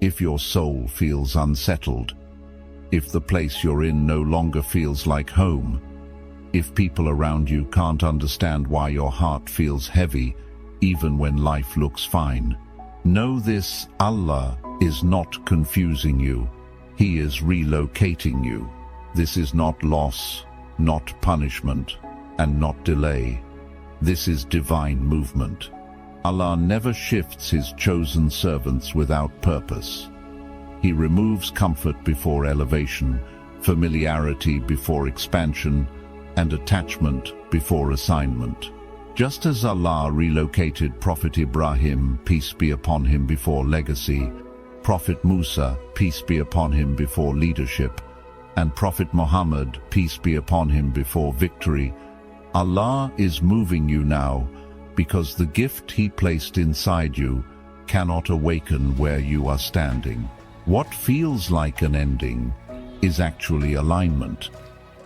if your soul feels unsettled, if the place you're in no longer feels like home, if people around you can't understand why your heart feels heavy even when life looks fine. Know this: Allah is not confusing you. He is relocating you. This is not loss, not punishment, and not delay. This is divine movement. Allah never shifts His chosen servants without purpose. He removes comfort before elevation, familiarity before expansion, and attachment before assignment. Just as Allah relocated Prophet Ibrahim, peace be upon him, before legacy, Prophet Musa, peace be upon him, before leadership, and Prophet Muhammad, peace be upon him, before victory, Allah is moving you now because the gift He placed inside you cannot awaken where you are standing. What feels like an ending is actually alignment.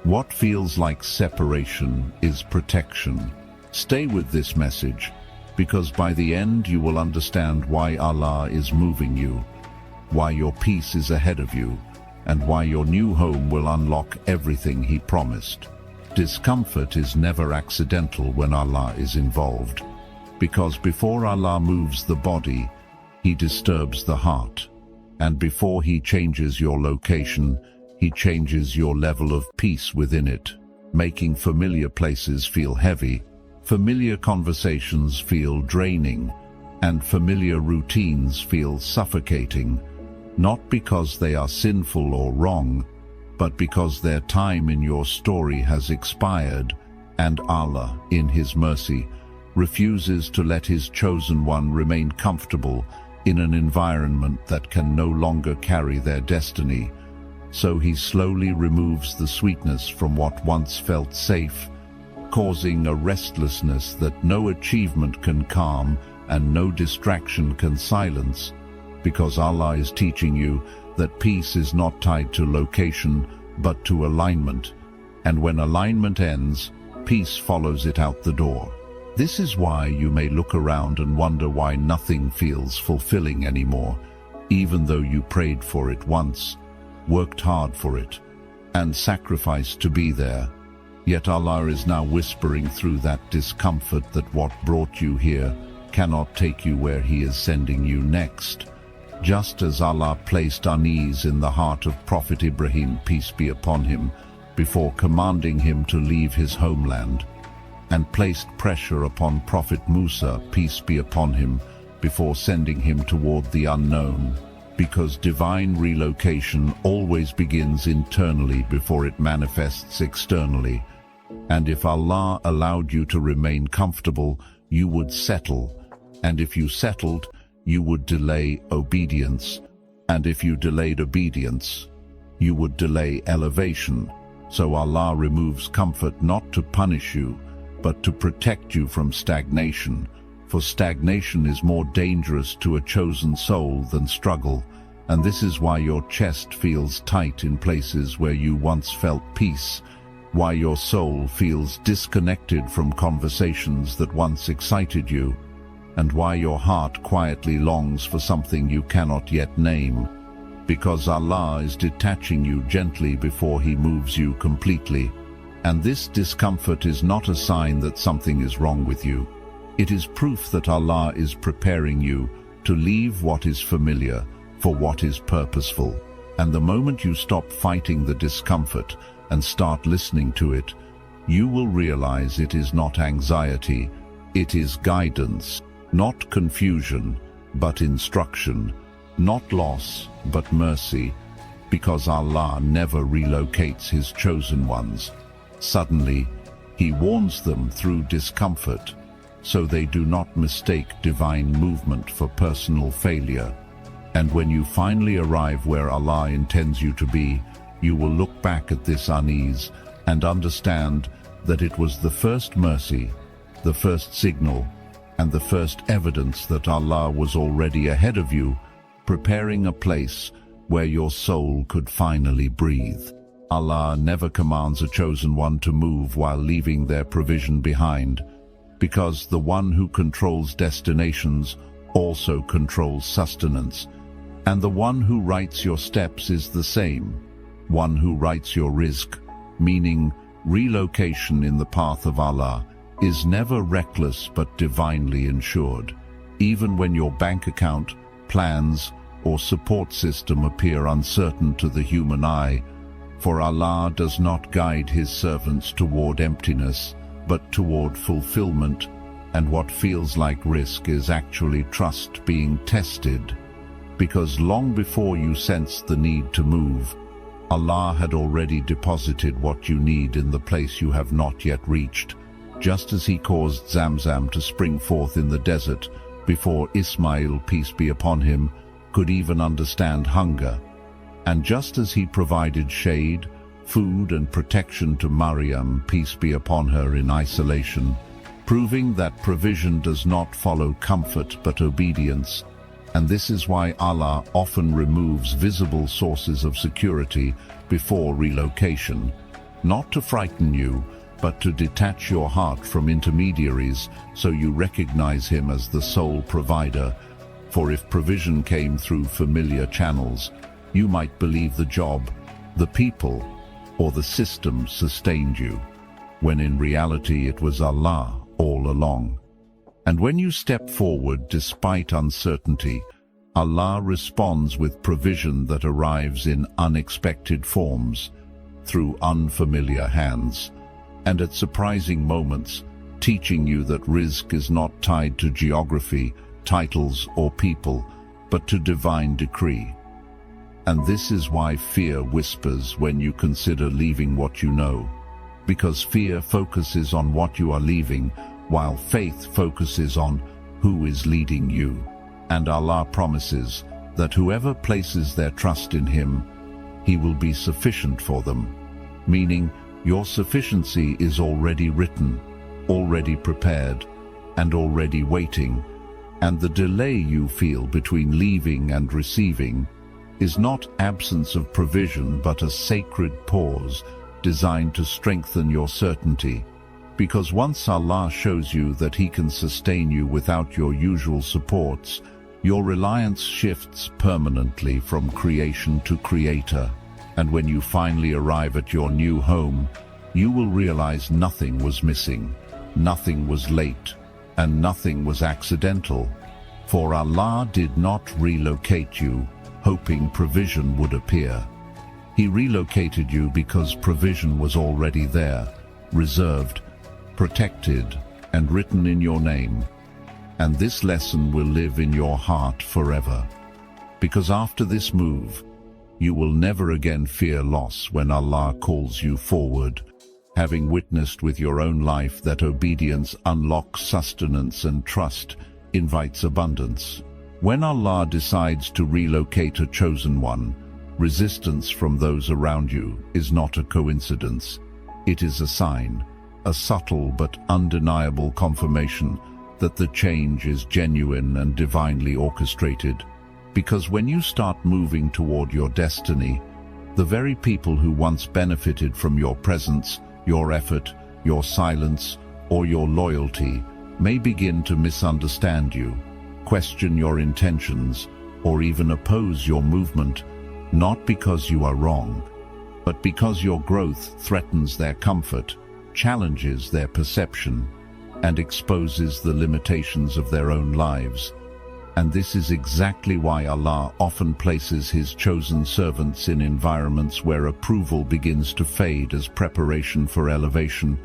What feels like separation is protection. Stay with this message, because by the end you will understand why Allah is moving you, why your peace is ahead of you, and why your new home will unlock everything He promised. Discomfort is never accidental when Allah is involved, because before Allah moves the body, He disturbs the heart. And before He changes your location, He changes your level of peace within it, making familiar places feel heavy, familiar conversations feel draining, and familiar routines feel suffocating, not because they are sinful or wrong, but because their time in your story has expired, and Allah, in His mercy, refuses to let His chosen one remain comfortable in an environment that can no longer carry their destiny. So He slowly removes the sweetness from what once felt safe, causing a restlessness that no achievement can calm and no distraction can silence, because Allah is teaching you that peace is not tied to location but to alignment, and when alignment ends, peace follows it out the door. This is why you may look around and wonder why nothing feels fulfilling anymore, even though you prayed for it once, worked hard for it, and sacrificed to be there. Yet Allah is now whispering through that discomfort that what brought you here cannot take you where He is sending you next. Just as Allah placed unease in the heart of Prophet Ibrahim, peace be upon him, before commanding him to leave his homeland, and placed pressure upon Prophet Musa, peace be upon him, before sending him toward the unknown, because divine relocation always begins internally before it manifests externally. And if Allah allowed you to remain comfortable, you would settle, and if you settled, you would delay obedience, and if you delayed obedience, you would delay elevation. So Allah removes comfort not to punish you, but to protect you from stagnation, for stagnation is more dangerous to a chosen soul than struggle, and this is why your chest feels tight in places where you once felt peace, why your soul feels disconnected from conversations that once excited you, and why your heart quietly longs for something you cannot yet name, because Allah is detaching you gently before He moves you completely. And this discomfort is not a sign that something is wrong with you. It is proof that Allah is preparing you to leave what is familiar for what is purposeful. And the moment you stop fighting the discomfort and start listening to it, you will realize it is not anxiety, it is guidance, not confusion, but instruction, not loss, but mercy, because Allah never relocates His chosen ones. Suddenly, He warns them through discomfort, so they do not mistake divine movement for personal failure. And when you finally arrive where Allah intends you to be, you will look back at this unease and understand that it was the first mercy, the first signal, and the first evidence that Allah was already ahead of you, preparing a place where your soul could finally breathe. Allah never commands a chosen one to move while leaving their provision behind, because the one who controls destinations also controls sustenance, And the one who writes your steps is the same, one who writes your rizq, meaning relocation in the path of Allah, is never reckless but divinely ensured, even when your bank account, plans, or support system appear uncertain to the human eye, for Allah does not guide His servants toward emptiness, but toward fulfillment, and what feels like risk is actually trust being tested. Because long before you sensed the need to move, Allah had already deposited what you need in the place you have not yet reached, just as He caused Zamzam to spring forth in the desert before Ismail, peace be upon him, could even understand hunger. And just as He provided shade, food and protection to Maryam, peace be upon her, in isolation, proving that provision does not follow comfort but obedience. And this is why Allah often removes visible sources of security before relocation, not to frighten you, but to detach your heart from intermediaries so you recognize Him as the sole provider. For if provision came through familiar channels, you might believe the job, the people, or the system sustained you, when in reality it was Allah all along. And when you step forward despite uncertainty, Allah responds with provision that arrives in unexpected forms, through unfamiliar hands, and at surprising moments, teaching you that rizq is not tied to geography, titles, or people, but to divine decree. And this is why fear whispers when you consider leaving what you know, because fear focuses on what you are leaving, while faith focuses on who is leading you. And Allah promises that whoever places their trust in Him, He will be sufficient for them, meaning your sufficiency is already written, already prepared, and already waiting, and the delay you feel between leaving and receiving is not absence of provision but a sacred pause designed to strengthen your certainty, because once Allah shows you that He can sustain you without your usual supports, your reliance shifts permanently from creation to creator, and when you finally arrive at your new home, you will realize nothing was missing, nothing was late, and nothing was accidental, for Allah did not relocate you hoping provision would appear. He relocated you because provision was already there, reserved, protected, and written in your name. And this lesson will live in your heart forever. Because after this move, you will never again fear loss when Allah calls you forward, having witnessed with your own life that obedience unlocks sustenance and trust invites abundance. When Allah decides to relocate a chosen one, resistance from those around you is not a coincidence. It is a sign, a subtle but undeniable confirmation that the change is genuine and divinely orchestrated. Because when you start moving toward your destiny, the very people who once benefited from your presence, your effort, your silence, or your loyalty may begin to misunderstand you, question your intentions, or even oppose your movement, not because you are wrong, but because your growth threatens their comfort, challenges their perception, and exposes the limitations of their own lives. And this is exactly why Allah often places His chosen servants in environments where approval begins to fade as preparation for elevation,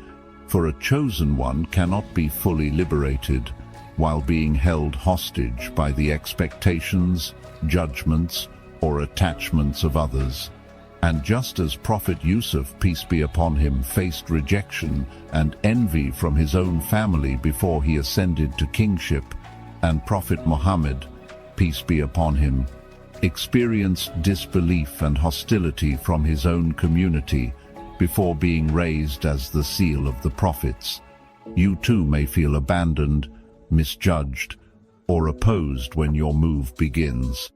for a chosen one cannot be fully liberated while being held hostage by the expectations, judgments, or attachments of others. And just as Prophet Yusuf, peace be upon him, faced rejection and envy from his own family before he ascended to kingship, and Prophet Muhammad, peace be upon him, experienced disbelief and hostility from his own community before being raised as the seal of the prophets, you too may feel abandoned, misjudged, or opposed when your move begins.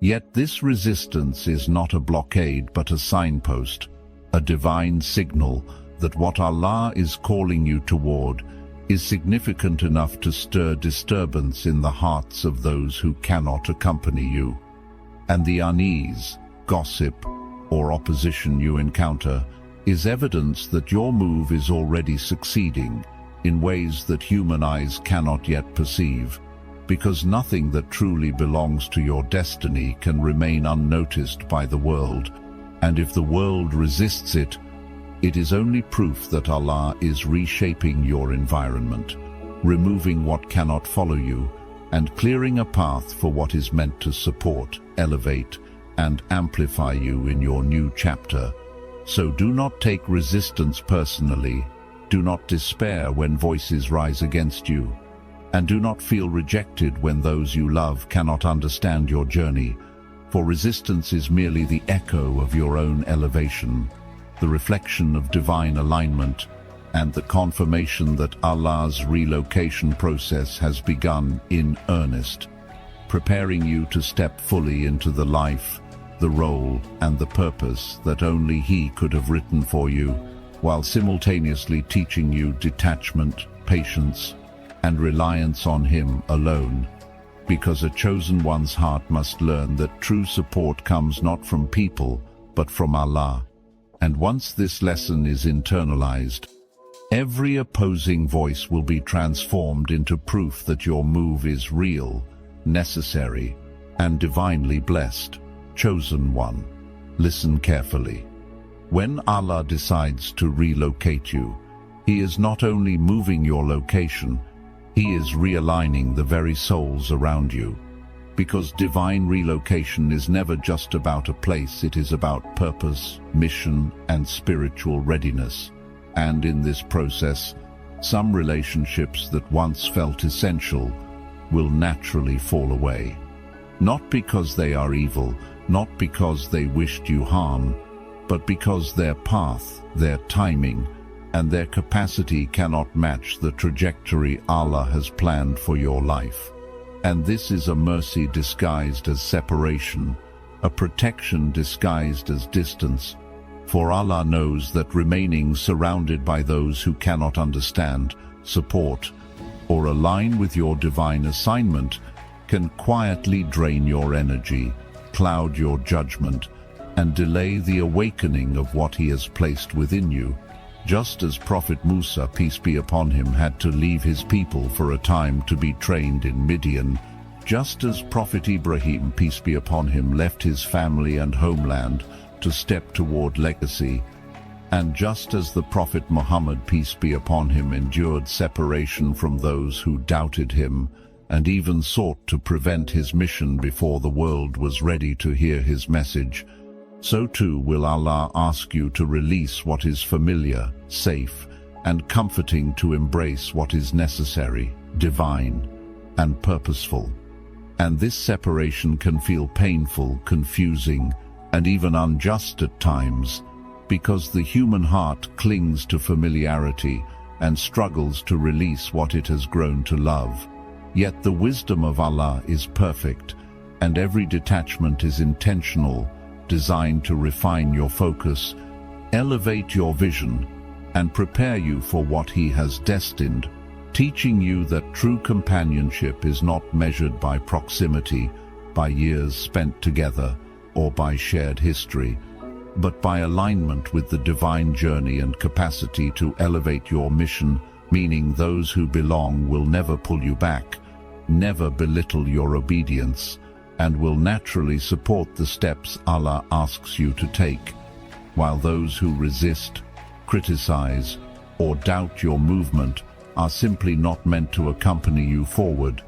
Yet this resistance is not a blockade but a signpost, a divine signal that what Allah is calling you toward is significant enough to stir disturbance in the hearts of those who cannot accompany you. and the unease, gossip, or opposition you encounter is evidence that your move is already succeeding in ways that human eyes cannot yet perceive, because nothing that truly belongs to your destiny can remain unnoticed by the world, and if the world resists it, it is only proof that Allah is reshaping your environment, removing what cannot follow you, and clearing a path for what is meant to support, elevate, and amplify you in your new chapter. So do not take resistance personally, do not despair when voices rise against you, and do not feel rejected when those you love cannot understand your journey, for resistance is merely the echo of your own elevation, the reflection of divine alignment, and the confirmation that Allah's relocation process has begun in earnest, preparing you to step fully into the life, the role, and the purpose that only He could have written for you, while simultaneously teaching you detachment, patience, and reliance on Him alone, because a chosen one's heart must learn that true support comes not from people, but from Allah. And once this lesson is internalized, every opposing voice will be transformed into proof that your move is real, necessary, and divinely blessed. Chosen one, listen carefully. When Allah decides to relocate you, He is not only moving your location, He is realigning the very souls around you. Because divine relocation is never just about a place, it is about purpose, mission, and spiritual readiness. And in this process, some relationships that once felt essential will naturally fall away. Not because they are evil, not because they wished you harm, but because their path, their timing, and their capacity cannot match the trajectory Allah has planned for your life. And this is a mercy disguised as separation, a protection disguised as distance, for Allah knows that remaining surrounded by those who cannot understand, support, or align with your divine assignment can quietly drain your energy, cloud your judgment, and delay the awakening of what He has placed within you. Just as Prophet Musa, peace be upon him, had to leave his people for a time to be trained in Midian, just as Prophet Ibrahim, peace be upon him, left his family and homeland to step toward legacy, and just as the Prophet Muhammad, peace be upon him, endured separation from those who doubted him, and even sought to prevent his mission before the world was ready to hear his message, so too will Allah ask you to release what is familiar, safe, and comforting to embrace what is necessary, divine, and purposeful. And this separation can feel painful, confusing, and even unjust at times, because the human heart clings to familiarity and struggles to release what it has grown to love. Yet the wisdom of Allah is perfect, and every detachment is intentional, designed to refine your focus, elevate your vision, and prepare you for what He has destined, teaching you that true companionship is not measured by proximity, by years spent together, or by shared history, but by alignment with the divine journey and capacity to elevate your mission, meaning those who belong will never pull you back, never belittle your obedience, and will naturally support the steps Allah asks you to take, while those who resist, criticize, or doubt your movement are simply not meant to accompany you forward,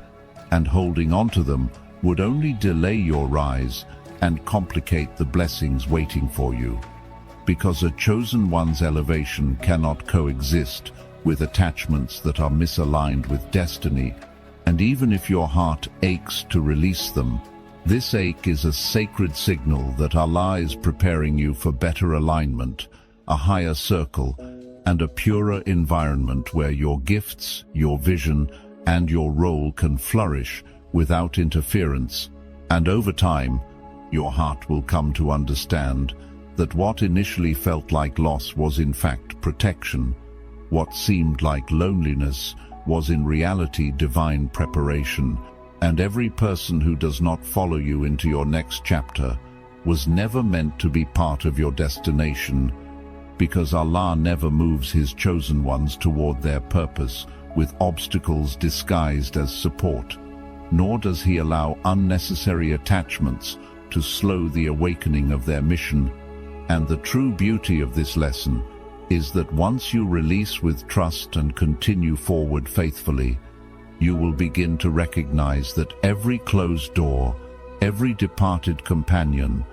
and holding on to them would only delay your rise and complicate the blessings waiting for you. Because a chosen one's elevation cannot coexist with attachments that are misaligned with destiny, and even if your heart aches to release them, this ache is a sacred signal that Allah is preparing you for better alignment, a higher circle, and a purer environment where your gifts, your vision, and your role can flourish without interference. And over time, your heart will come to understand that what initially felt like loss was in fact protection. What seemed like loneliness was in reality divine preparation, And every person who does not follow you into your next chapter was never meant to be part of your destination, because Allah never moves His chosen ones toward their purpose with obstacles disguised as support, nor does He allow unnecessary attachments to slow the awakening of their mission. And the true beauty of this lesson is that once you release with trust and continue forward faithfully, you will begin to recognize that every closed door, every departed companion,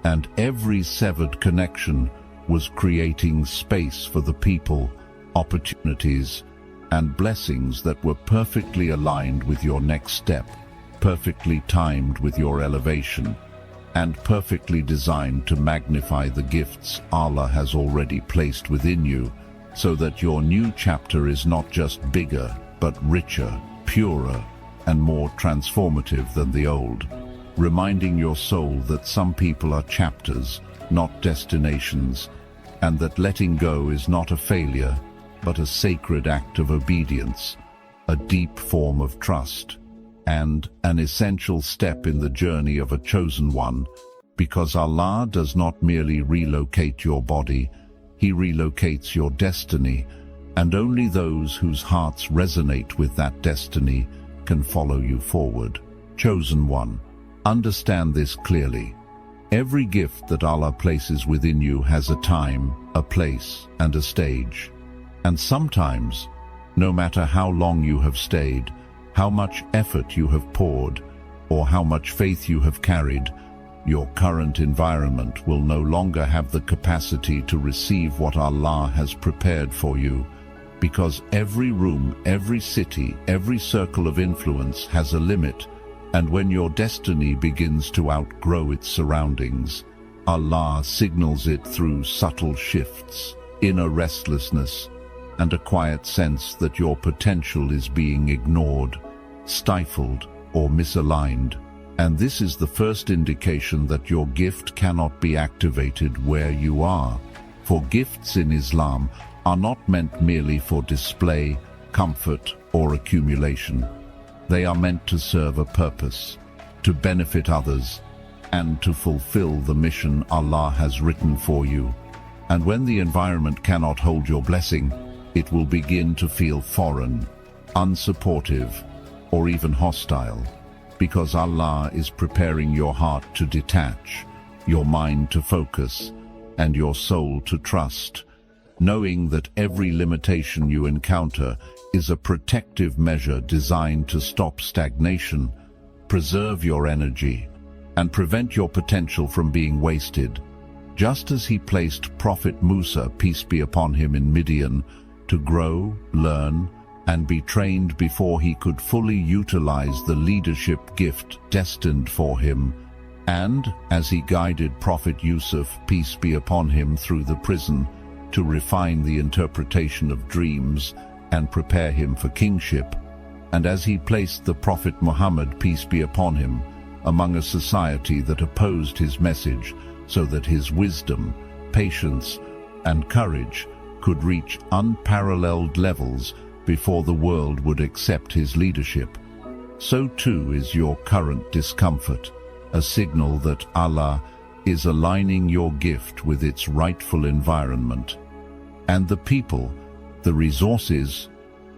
and every severed connection was creating space for the people, opportunities, and blessings that were perfectly aligned with your next step, perfectly timed with your elevation, and perfectly designed to magnify the gifts Allah has already placed within you, so that your new chapter is not just bigger, but richer, purer, and more transformative than the old, reminding your soul that some people are chapters, not destinations, and that letting go is not a failure, but a sacred act of obedience, a deep form of trust, and an essential step in the journey of a chosen one, because Allah does not merely relocate your body, He relocates your destiny, and only those whose hearts resonate with that destiny can follow you forward. Chosen one, understand this clearly. Every gift that Allah places within you has a time, a place, and a stage. And sometimes, no matter how long you have stayed, how much effort you have poured, or how much faith you have carried, your current environment will no longer have the capacity to receive what Allah has prepared for you, because every room, every city, every circle of influence has a limit, and when your destiny begins to outgrow its surroundings, Allah signals it through subtle shifts, inner restlessness, and a quiet sense that your potential is being ignored, stifled, or misaligned. And this is the first indication that your gift cannot be activated where you are. For gifts in Islam are not meant merely for display, comfort, or accumulation. They are meant to serve a purpose, to benefit others, and to fulfill the mission Allah has written for you. And when the environment cannot hold your blessing, it will begin to feel foreign, unsupportive, or even hostile, because Allah is preparing your heart to detach, your mind to focus, and your soul to trust, knowing that every limitation you encounter is a protective measure designed to stop stagnation, preserve your energy, and prevent your potential from being wasted. Just as He placed Prophet Musa, peace be upon him, in Midian to grow, learn, and be trained before he could fully utilize the leadership gift destined for him, and as He guided Prophet Yusuf, peace be upon him, through the prison to refine the interpretation of dreams and prepare him for kingship, and as He placed the Prophet Muhammad, peace be upon him, among a society that opposed his message, so that his wisdom, patience, and courage could reach unparalleled levels before the world would accept his leadership, so too is your current discomfort, a signal that Allah is aligning your gift with its rightful environment. And the people, the resources,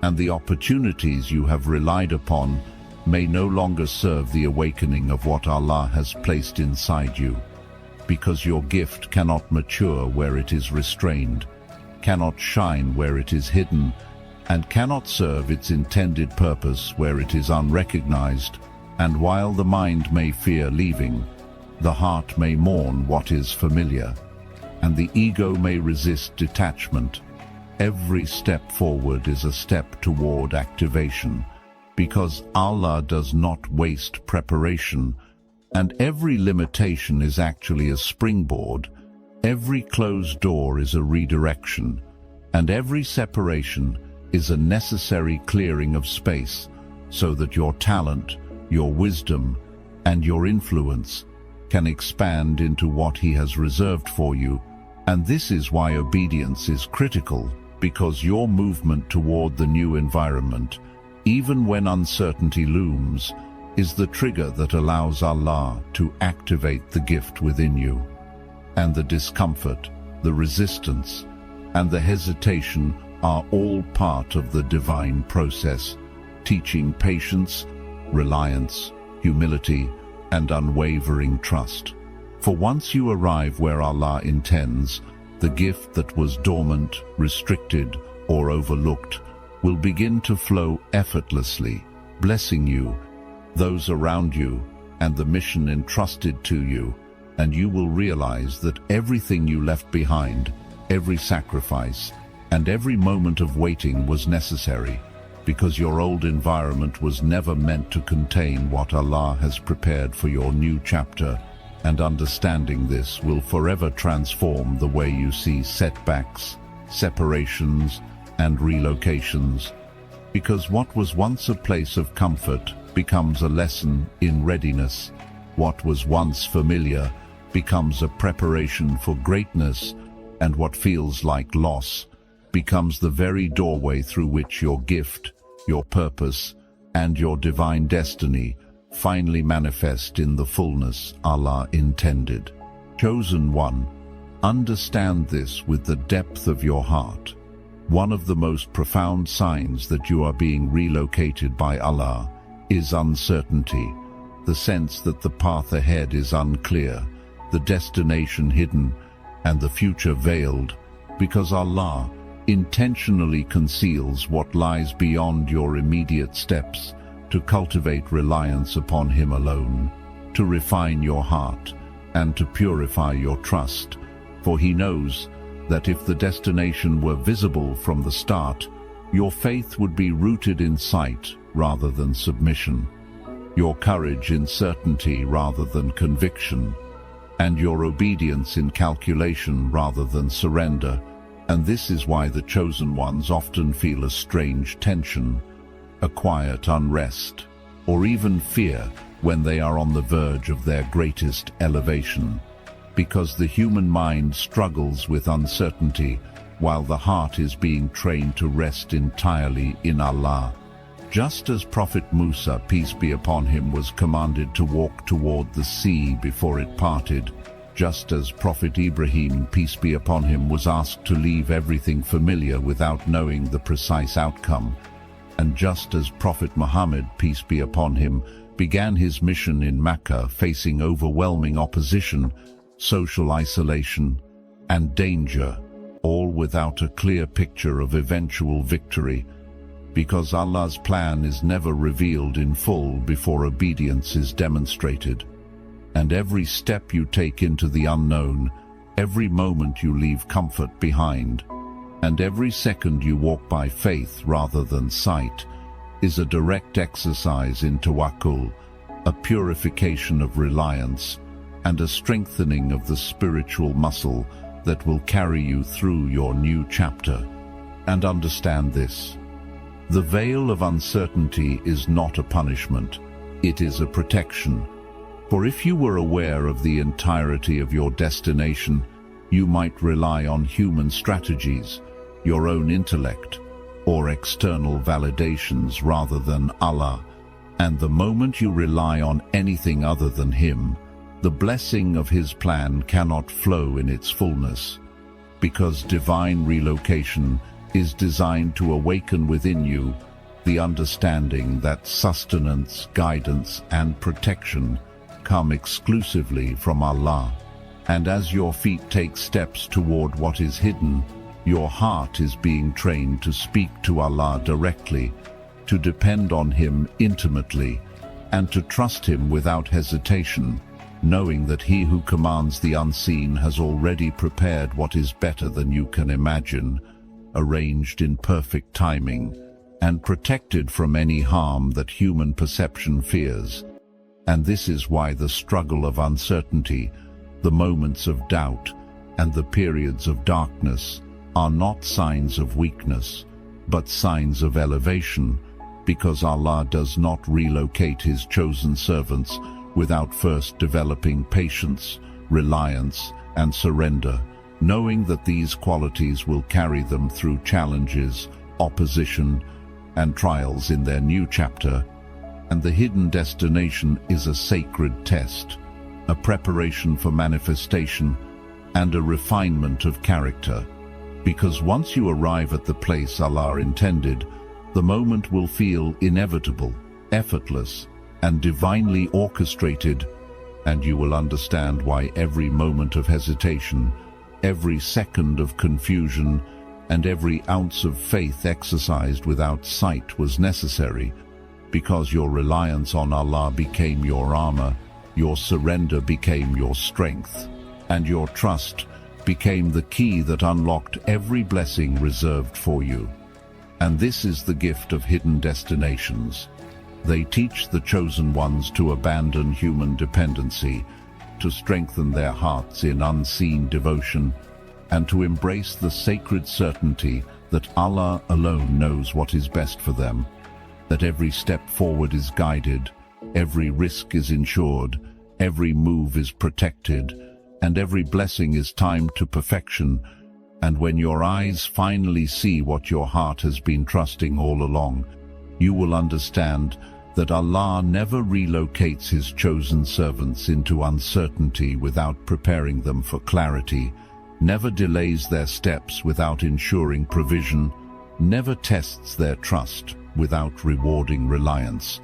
and the opportunities you have relied upon may no longer serve the awakening of what Allah has placed inside you, because your gift cannot mature where it is restrained, cannot shine where it is hidden, and cannot serve its intended purpose where it is unrecognized. And while the mind may fear leaving, the heart may mourn what is familiar, and the ego may resist detachment. Every step forward is a step toward activation, because Allah does not waste preparation, and every limitation is actually a springboard. Every closed door is a redirection, and every separation is a necessary clearing of space, so that your talent, your wisdom, and your influence can expand into what He has reserved for you. And this is why obedience is critical, because your movement toward the new environment, even when uncertainty looms, is the trigger that allows Allah to activate the gift within you. And the discomfort, the resistance, and the hesitation are all part of the divine process, teaching patience, reliance, humility, and unwavering trust. For once you arrive where Allah intends, the gift that was dormant, restricted, or overlooked will begin to flow effortlessly, blessing you, those around you, and the mission entrusted to you, and you will realize that everything you left behind, every sacrifice, and every moment of waiting was necessary, because your old environment was never meant to contain what Allah has prepared for your new chapter, and understanding this will forever transform the way you see setbacks, separations, and relocations, because what was once a place of comfort becomes a lesson in readiness. What was once familiar becomes a preparation for greatness, and what feels like loss becomes the very doorway through which your gift, your purpose, and your divine destiny finally manifest in the fullness Allah intended. Chosen one, understand this with the depth of your heart. One of the most profound signs that you are being relocated by Allah is uncertainty, the sense that the path ahead is unclear, the destination hidden, and the future veiled, because Allah intentionally conceals what lies beyond your immediate steps to cultivate reliance upon Him alone, to refine your heart, and to purify your trust, for He knows that if the destination were visible from the start, your faith would be rooted in sight rather than submission, your courage in certainty rather than conviction, and your obedience in calculation rather than surrender. And this is why the chosen ones often feel a strange tension, a quiet unrest, or even fear when they are on the verge of their greatest elevation, because the human mind struggles with uncertainty while the heart is being trained to rest entirely in Allah. Just as Prophet Musa, peace be upon him, was commanded to walk toward the sea before it parted, just as Prophet Ibrahim, peace be upon him, was asked to leave everything familiar without knowing the precise outcome, and just as Prophet Muhammad, peace be upon him, began his mission in Mecca facing overwhelming opposition, social isolation, and danger, all without a clear picture of eventual victory, because Allah's plan is never revealed in full before obedience is demonstrated. And every step you take into the unknown, every moment you leave comfort behind, and every second you walk by faith rather than sight, is a direct exercise in tawakkul, a purification of reliance, and a strengthening of the spiritual muscle that will carry you through your new chapter. And understand this: the veil of uncertainty is not a punishment, it is a protection. For if you were aware of the entirety of your destination, you might rely on human strategies, your own intellect, or external validations rather than Allah. And the moment you rely on anything other than Him, the blessing of His plan cannot flow in its fullness, because divine relocation is designed to awaken within you the understanding that sustenance, guidance, and protection come exclusively from Allah. And as your feet take steps toward what is hidden, your heart is being trained to speak to Allah directly, to depend on Him intimately, and to trust Him without hesitation, knowing that He who commands the unseen has already prepared what is better than you can imagine, arranged in perfect timing, and protected from any harm that human perception fears. And this is why the struggle of uncertainty, the moments of doubt, and the periods of darkness are not signs of weakness, but signs of elevation, because Allah does not relocate His chosen servants without first developing patience, reliance, and surrender, knowing that these qualities will carry them through challenges, opposition, and trials in their new chapter. And the hidden destination is a sacred test, a preparation for manifestation, and a refinement of character. Because once you arrive at the place Allah intended, the moment will feel inevitable, effortless, and divinely orchestrated, and you will understand why every moment of hesitation, every second of confusion, and every ounce of faith exercised without sight was necessary, because your reliance on Allah became your armor, your surrender became your strength, and your trust became the key that unlocked every blessing reserved for you. And this is the gift of hidden destinations. They teach the chosen ones to abandon human dependency, to strengthen their hearts in unseen devotion, and to embrace the sacred certainty that Allah alone knows what is best for them, that every step forward is guided, every risk is insured, every move is protected, and every blessing is timed to perfection. And when your eyes finally see what your heart has been trusting all along, you will understand that Allah never relocates His chosen servants into uncertainty without preparing them for clarity, never delays their steps without ensuring provision, never tests their trust without rewarding reliance,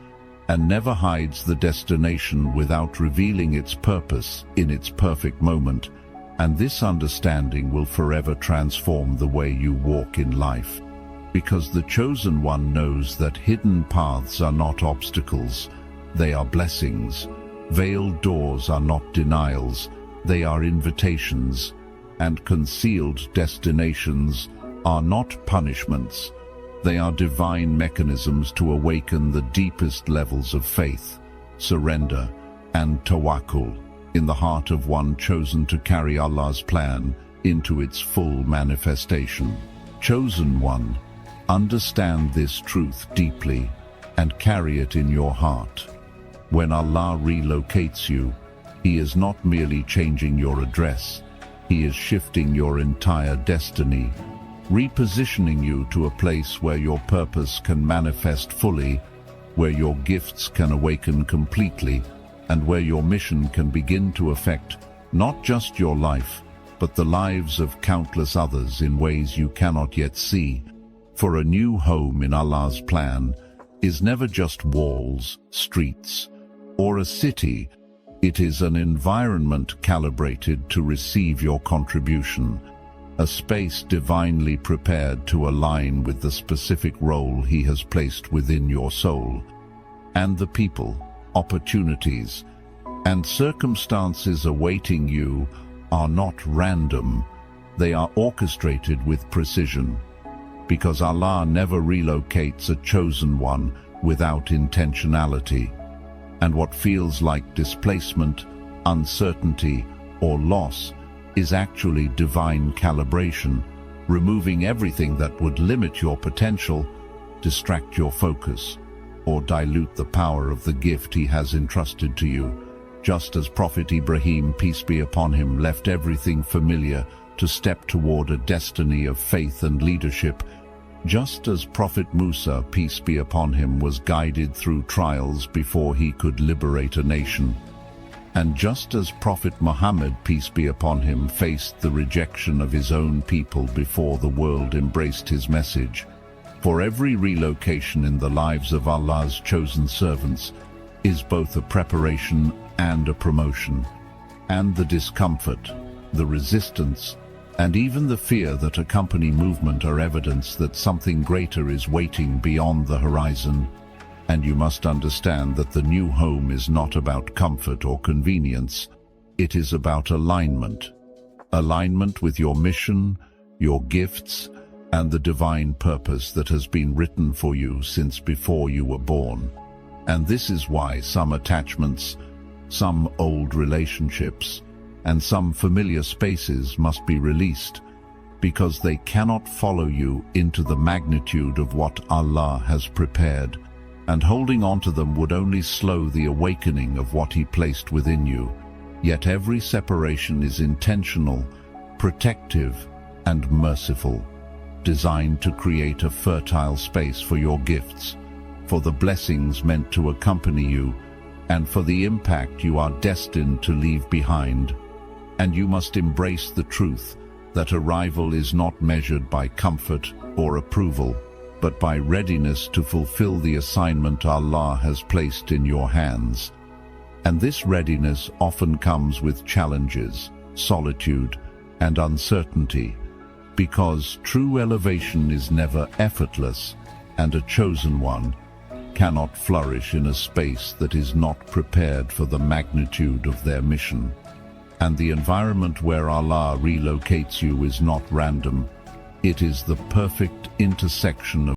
and never hides the destination without revealing its purpose in its perfect moment. And this understanding will forever transform the way you walk in life, because the chosen one knows that hidden paths are not obstacles, they are blessings. Veiled doors are not denials, they are invitations. And concealed destinations are not punishments, they are divine mechanisms to awaken the deepest levels of faith, surrender, and tawakkul in the heart of one chosen to carry Allah's plan into its full manifestation. Chosen one, understand this truth deeply and carry it in your heart. When Allah relocates you, He is not merely changing your address, He is shifting your entire destiny, repositioning you to a place where your purpose can manifest fully, where your gifts can awaken completely, and where your mission can begin to affect not just your life, but the lives of countless others in ways you cannot yet see. For a new home in Allah's plan is never just walls, streets, or a city. It is an environment calibrated to receive your contribution, a space divinely prepared to align with the specific role He has placed within your soul. And the people, opportunities, and circumstances awaiting you are not random, they are orchestrated with precision, because Allah never relocates a chosen one without intentionality. And what feels like displacement, uncertainty, or loss is actually divine calibration, removing everything that would limit your potential, distract your focus, or dilute the power of the gift He has entrusted to you. Just as Prophet Ibrahim, peace be upon him, left everything familiar to step toward a destiny of faith and leadership, just as Prophet Musa, peace be upon him, was guided through trials before he could liberate a nation, and just as Prophet Muhammad, peace be upon him, faced the rejection of his own people before the world embraced his message, for every relocation in the lives of Allah's chosen servants is both a preparation and a promotion, and the discomfort, the resistance, and even the fear that accompany movement are evidence that something greater is waiting beyond the horizon. And you must understand that the new home is not about comfort or convenience. It is about alignment. Alignment with your mission, your gifts, and the divine purpose that has been written for you since before you were born. And this is why some attachments, some old relationships, and some familiar spaces must be released, because they cannot follow you into the magnitude of what Allah has prepared, and holding on to them would only slow the awakening of what He placed within you. Yet every separation is intentional, protective, and merciful, designed to create a fertile space for your gifts, for the blessings meant to accompany you, and for the impact you are destined to leave behind. And you must embrace the truth that arrival is not measured by comfort or approval, but by readiness to fulfill the assignment Allah has placed in your hands. And this readiness often comes with challenges, solitude, and uncertainty, because true elevation is never effortless, and a chosen one cannot flourish in a space that is not prepared for the magnitude of their mission. And the environment where Allah relocates you is not random. It is the perfect intersection of